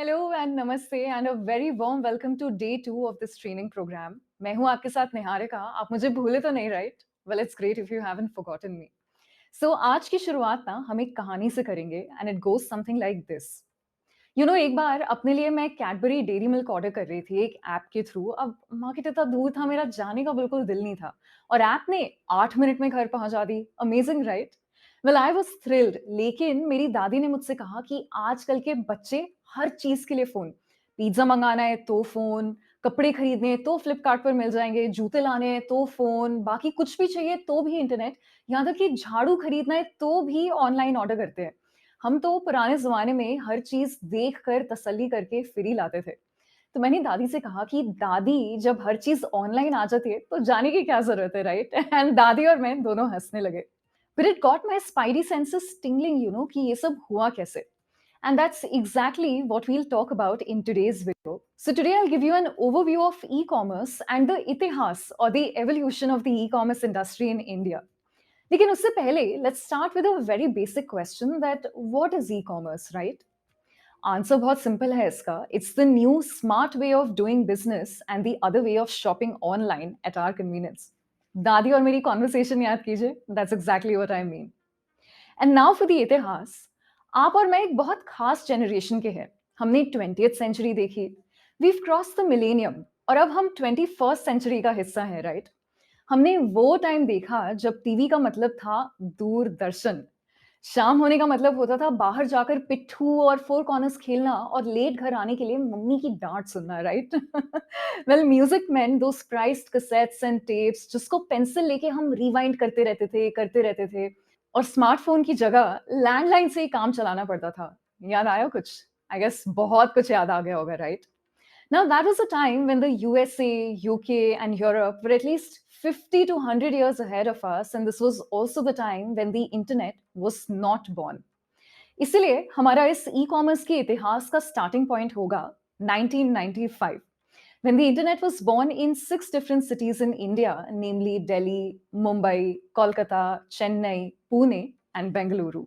Hello and namaste and a very warm welcome to day 2 of this training program. मैं हूं आपके साथ निहारिका। आप मुझे भूले तो नहीं, right? Well, it's great if you haven't forgotten me. So आज की शुरुआत ना हम एक कहानी से करेंगे and it goes something like this. एक बार अपने लिए मैं कैडबरी डेयरी मिल्क ऑर्डर कर रही थी एक ऐप के थ्रू। अब मार्केट इतना दूर था, मेरा जाने का बिल्कुल दिल नहीं था, और ऐप ने 8 मिनट में घर पहुंचा दी। Amazing, right? Well, I was thrilled. लेकिन मेरी दादी ने मुझसे कहा कि आजकल के बच्चे हर चीज के लिए फोन। पिज्जा मंगाना है तो फोन, कपड़े खरीदने हैं तो फ्लिपकार्ट पर मिल जाएंगे, जूते लाने हैं तो फोन, बाकी कुछ भी चाहिए तो भी इंटरनेट। यहाँ तक कि झाड़ू खरीदना है तो भी ऑनलाइन ऑर्डर करते हैं। हम तो पुराने ज़माने में हर चीज़ देखकर तसल्ली करके फिर ही लाते थे। तो मैंने दादी से कहा कि दादी, जब हर चीज़ ऑनलाइन आ जाती है तो जाने की क्या ज़रूरत है, राइट? एंड दादी और मैं दोनों हँसने लगे। फिर it got my spidey senses tingling, कि ये सब हुआ कैसे? And that's exactly what we'll talk about in today's video. So today I'll give you an overview of e-commerce and the itihas, or the evolution of the e-commerce industry in India. लेकिन उससे पहले let's start with a very basic question that what is e commerce, right? Answer बहुत simple है इसका। It's the new smart way of doing business and the other way of shopping online at our convenience. दादी और मेरी conversation याद कीजिए, that's exactly what I mean. And now for the इतिहास। आप और मैं एक बहुत खास जनरेशन के हैं। हमने 20th सेंचुरी देखी, वीव क्रॉस द मिलेनियम, और अब हम 21st सेंचुरी का हिस्सा है, राइट? हमने वो टाइम देखा जब टीवी का मतलब था दूरदर्शन। शाम होने का मतलब होता था बाहर जाकर पिट्ठू और फोर कॉर्नर्स खेलना और लेट घर आने के लिए मम्मी की डांट सुनना, राइट? वेल, म्यूजिक मेन दो प्राइस्ड कैसेट्स एंड टेप्स जिसको पेंसिल लेके हम रिवाइंड करते रहते थे। और स्मार्टफोन की जगह लैंडलाइन से ही काम चलाना पड़ता था। याद आया कुछ? आई गेस बहुत कुछ याद आ गया होगा, right? Now, that was a time when the USA, UK, and Europe were at least 50 to 100 years ahead of us, and this was also the time when the internet was not born. इसलिए हमारा इस e-commerce के इतिहास का starting point होगा 1995, when the internet was born in 6 different cities in India, namely Delhi, Mumbai, Kolkata, Chennai, Pune, and Bengaluru.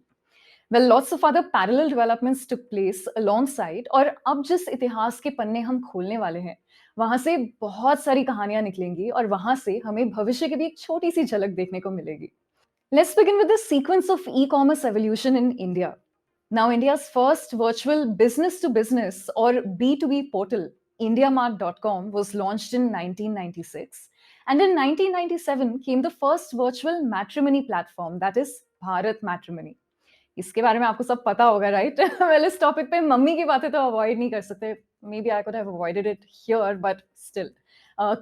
Well, lots of other parallel developments took place alongside, और अब जिस इतिहास के पन्ने हम खोलने वाले हैं, वहां से बहुत सारी कहानियां निकलेंगी और वहां से हमें भविष्य की भी एक छोटी सी झलक देखने को मिलेगी। Let's begin with the sequence of e-commerce evolution in India. Now, India's first virtual business-to-business or B2B portal, IndiaMart.com, was launched in 1996. And in 1997 came the first virtual matrimony platform, that is Bharat Matrimony. इसके बारे में आपको सब पता होगा, right? Well, इस topic पे mummy की बातें तो अवॉइड नहीं कर सकते। Maybe I could have avoided it here, but still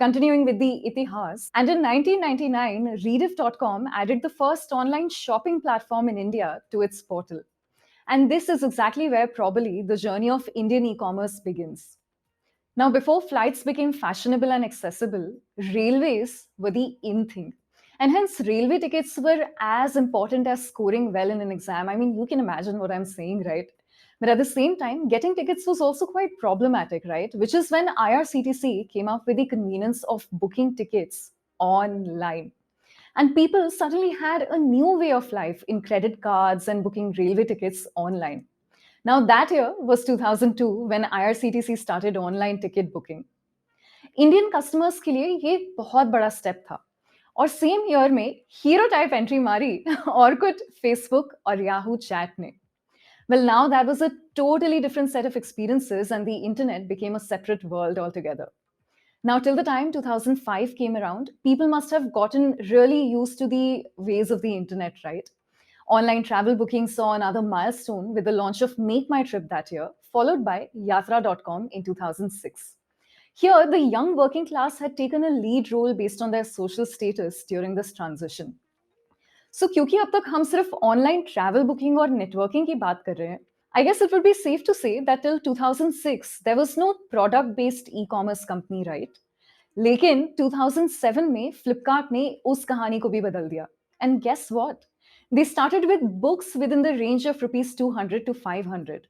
continuing with the itihas. And in 1999, Rediff.com added the first online shopping platform in India to its portal. And this is exactly where probably the journey of Indian e-commerce begins. Now, before flights became fashionable and accessible, railways were the in thing. And hence, railway tickets were as important as scoring well in an exam. I mean, you can imagine what I'm saying, right? But at the same time, getting tickets was also quite problematic, right? Which is when IRCTC came up with the convenience of booking tickets online. And people suddenly had a new way of life in credit cards and booking railway tickets online. Now, that year was 2002 when IRCTC started online ticket booking. Indian customers के लिए ये बहुत बड़ा step था, और same year में hero type entry मारी और कुछ फेसबुक और याहू चैट ने. Well, now that was a totally different set of experiences, and the internet became a separate world altogether. Now, till the time 2005 came around, people must have gotten really used to the ways of the internet, right? Online travel booking saw another milestone with the launch of Make My Trip that year, followed by Yatra.com in 2006. Here, the young working class had taken a lead role based on their social status during this transition. So, क्योंकि अब तक हम सिर्फ online travel booking और networking की बात कर रहे हैं, I guess it would be safe to say that till 2006 there was no product-based e-commerce company, right? लेकिन 2007 में Flipkart ने उस कहानी को भी बदल दिया. And guess what? They started with books within the range of rupees 200 to 500.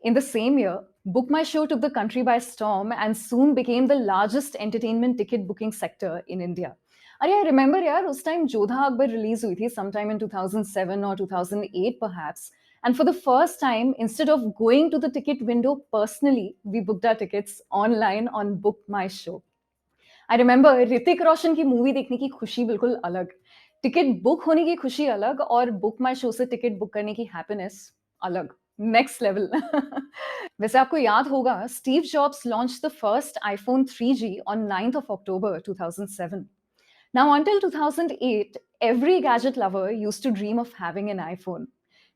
In the same year, Book My Show took the country by storm and soon became the largest entertainment ticket booking sector in India. अरे, I remember यार, उस time Jodha Akbar release हुई थी sometime in 2007 or 2008 perhaps, And for the first time, instead of going to the ticket window personally, we booked our tickets online on Book My Show. I remember Hrithik Roshan की movie देखने की खुशी बिल्कुल अलग, ticket book होने की खुशी अलग और बुक माई शो से टिकट बुक करने की हैप्पीनेस अलग, नेक्स्ट लेवल। वैसे आपको याद होगा Steve jobs launch the first iPhone 3G on 9th of October 2007. Now, until 2008, every gadget lover used to dream of having an iPhone.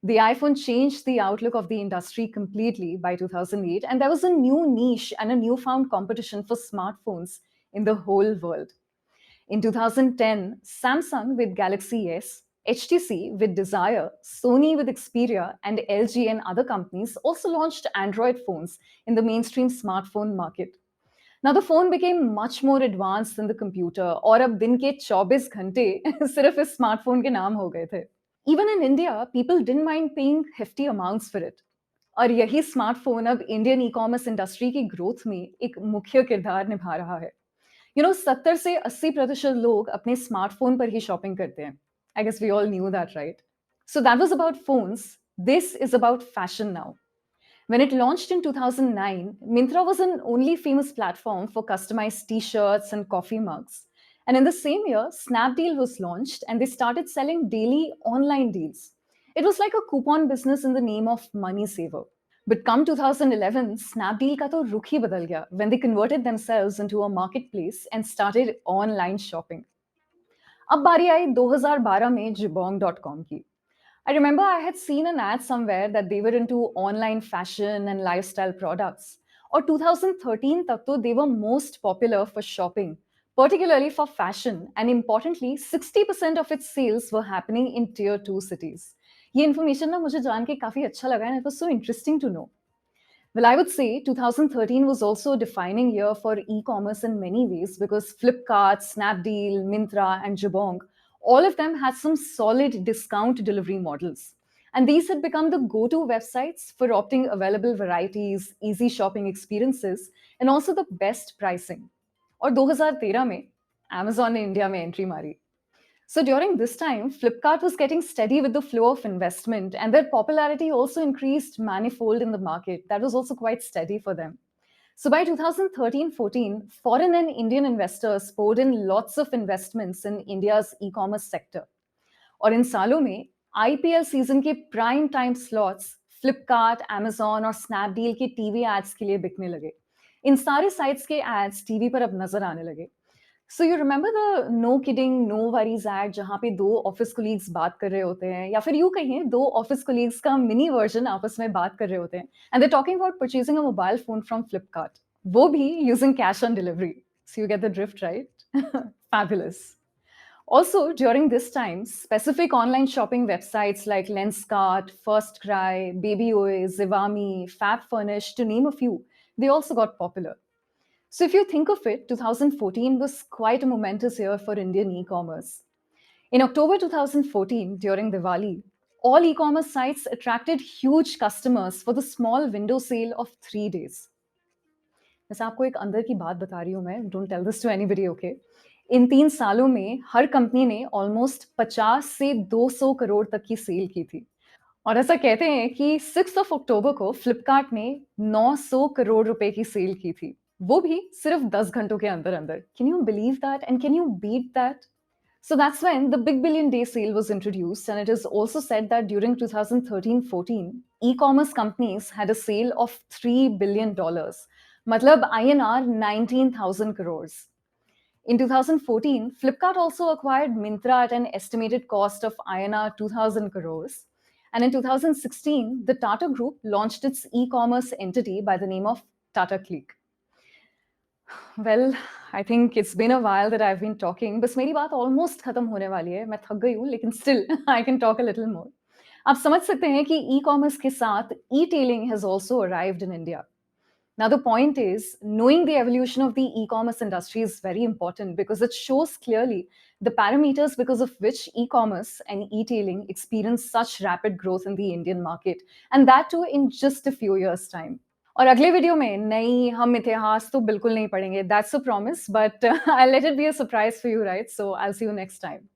The iPhone changed the outlook of the industry completely by 2008, and there was a new niche and a newfound competition for smartphones in the whole world. In 2010, Samsung with Galaxy S, HTC with Desire, Sony with Xperia, and LG and other companies also launched Android phones in the mainstream smartphone market. Now the phone became much more advanced than the computer और अब दिन के 24 घंटे सिर्फ इस smartphone के नाम हो गए थे. Even in India, people didn't mind paying hefty amounts for it. और यही स्मार्टफोन अब इंडियन ई कॉमर्स इंडस्ट्री की ग्रोथ में एक मुख्य किरदार निभा रहा है. 70 से 80% लोग अपने स्मार्टफोन पर ही शॉपिंग करते हैं. I guess we all knew that, right? So that was about phones. This is about fashion now. When it launched in 2009, Myntra was an only famous platform for customized t-shirts and coffee mugs. And in the same year, Snapdeal was launched and they started selling daily online deals. It was like a coupon business in the name of Money Saver. But come 2011, Snapdeal ka to rukh hi badal gaya when they converted themselves into a marketplace and started online shopping. अब बारी आई 2012 में Jibong.com की. I remember I had seen an ad somewhere that they were into online fashion and lifestyle products. Or 2013 tak to they were most popular for shopping, particularly for fashion, and importantly 60% of its sales were happening in tier 2 cities. ये information ना मुझे जान के काफी अच्छा लगा and it was so interesting to know. Well, I would say 2013 was also a defining year for e-commerce in many ways because Flipkart, Snapdeal, Myntra, and Jabong, all of them had some solid discount delivery models. And these had become the go-to websites for opting available varieties, easy shopping experiences, and also the best pricing. और 2013 में Amazon ने India में entry मारी. So during this time, Flipkart was getting steady with the flow of investment, and their popularity also increased manifold in the market. That was also quite steady for them. So by 2013-14, foreign and Indian investors poured in lots of investments in India's e-commerce sector. और इन सालों में IPL season के prime time slots Flipkart, Amazon और Snapdeal के TV ads के लिए बिकने लगे. इन सारे साइट्स के एड्स टीवी पर अब नजर आने लगे. So you remember the no kidding, no worries ad जहाँ पे दो ऑफिस कोलीग्स बात कर रहे होते हैं या फिर यूं कहिए दो ऑफिस कोलीग्स का मिनी वर्जन आपस में बात कर रहे होते हैं and they're talking about purchasing a mobile phone from Flipkart. वो भी using cash on delivery. So you get the drift, right? Fabulous. Also, during this time, specific online shopping websites like Lenskart, FirstCry, BabyOA, Zivame, FabFurnish, to name a few, they also got popular. So if you think of it, 2014 was quite a momentous year for Indian e-commerce. In October 2014, during Diwali, all e-commerce sites attracted huge customers for the small window sale of 3 days. वैसे आपको एक अंदर की बात बता रही हूँ मैं, don't tell this to anybody, okay? इन 3 सालों में हर कंपनी ने ऑलमोस्ट 50 से 200 करोड़ तक की सेल की थी. और ऐसा कहते हैं कि 6 ऑफ अक्टूबर को फ्लिपकार्ट ने 900 करोड़ रुपए की सेल की थी. वो भी सिर्फ 10 घंटों के अंदर अंदर. Can you believe that? And can you beat that? So that's when the Big Billion Day sale was introduced, and it is also said that during 2013-14, e-commerce companies had a sale of $3 billion. मतलब INR 19,000 crores. In 2014, Flipkart also acquired Myntra at an estimated cost of INR 2,000 crores. And in 2016, the Tata Group launched its e-commerce entity by the name of Tata Click. Well, I think it's been a while that I've been talking. बस मेरी बात almost खत्म होने वाली है. मैं थक गई हूँ, लेकिन still I can talk a little more. आप समझ सकते हैं कि e-commerce के साथ e-tailing has also arrived in India. Now, the point is, knowing the evolution of the e-commerce industry is very important because it shows clearly the parameters because of which e-commerce and e-tailing experienced such rapid growth in the Indian market, and that too in just a few years' time. और अगले video में नहीं हम इतिहास तो बिल्कुल नहीं पढ़ेंगे. That's a promise, but I'll let it be a surprise for you, right? So I'll see you next time.